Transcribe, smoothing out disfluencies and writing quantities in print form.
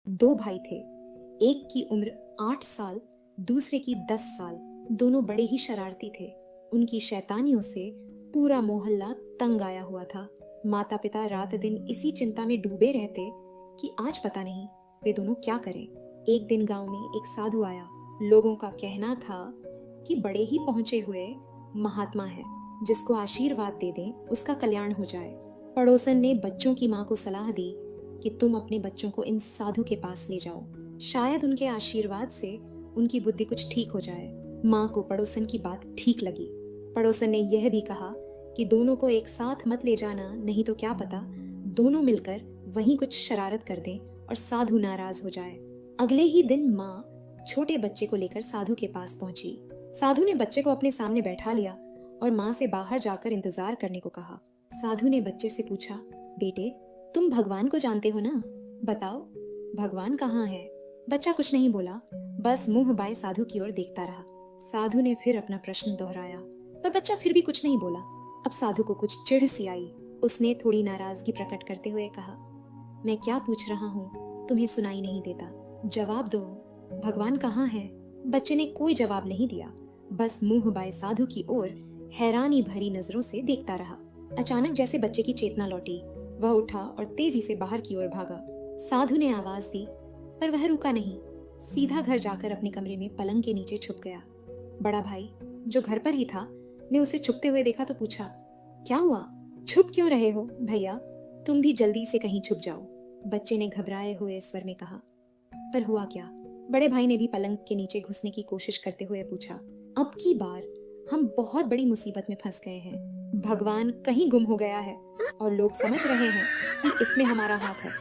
दो भाई थे। एक की उम्र 8 साल, दूसरे की 10 साल। दोनों बड़े ही शरारती थे। उनकी शैतानियों से पूरा मोहल्ला तंग आया हुआ था। माता पिता रात दिन इसी चिंता में डूबे रहते कि आज पता नहीं वे दोनों क्या करें। एक दिन गांव में एक साधु आया। लोगों का कहना था कि बड़े ही पहुंचे हुए महात्मा है, जिसको आशीर्वाद दे दें उसका कल्याण हो जाए। पड़ोसन ने बच्चों की माँ को सलाह दी कि तुम अपने बच्चों को इन साधु के पास ले जाओ, शायद उनके आशीर्वाद से उनकी बुद्धि कुछ ठीक हो जाए। माँ को पड़ोसन की बात ठीक लगी। पड़ोसन ने यह भी कहा कि दोनों को एक साथ मत ले जाना, नहीं तो क्या पता दोनों मिलकर वहीं कुछ शरारत कर दें और साधु नाराज हो जाए। अगले ही दिन माँ छोटे बच्चे को लेकर साधु के पास पहुंची। साधु ने बच्चे को अपने सामने बैठा लिया और माँ से बाहर जाकर इंतजार करने को कहा। साधु ने बच्चे से पूछा, बेटे तुम भगवान को जानते हो ना? बताओ भगवान कहाँ है? बच्चा कुछ नहीं बोला, बस मुंह बाए साधु की ओर देखता रहा। साधु ने फिर अपना प्रश्न दोहराया, पर बच्चा फिर भी कुछ नहीं बोला। अब साधु को कुछ चिढ़ सी आई। उसने थोड़ी नाराजगी प्रकट करते हुए कहा, मैं क्या पूछ रहा हूँ, तुम्हें सुनाई नहीं देता? जवाब दो, भगवान कहाँ है? बच्चे ने कोई जवाब नहीं दिया, बस मुंह बाए साधु की ओर हैरानी भरी नजरों से देखता रहा। अचानक जैसे बच्चे की चेतना लौटी, वह उठा और तेजी से बाहर की ओर भागा। साधु ने आवाज दी, पर वह रुका नहीं। सीधा घर जाकर अपने कमरे में पलंग के नीचे छुप गया। बड़ा भाई, जो घर पर ही था, ने उसे छुपते हुए देखा तो पूछा, क्या हुआ? छुप क्यों रहे हो भैया? तुम भी जल्दी से कहीं छुप जाओ। बच्चे ने घबराए हुए स्वर में कहा। पर हुआ क्या? बड़े भाई ने भी पलंग के नीचे घुसने की कोशिश करते हुए पूछा। अब की बार हम बहुत बड़ी मुसीबत में फंस गए हैं। भगवान कहीं गुम हो गया है और लोग समझ रहे हैं कि इसमें हमारा हाथ है।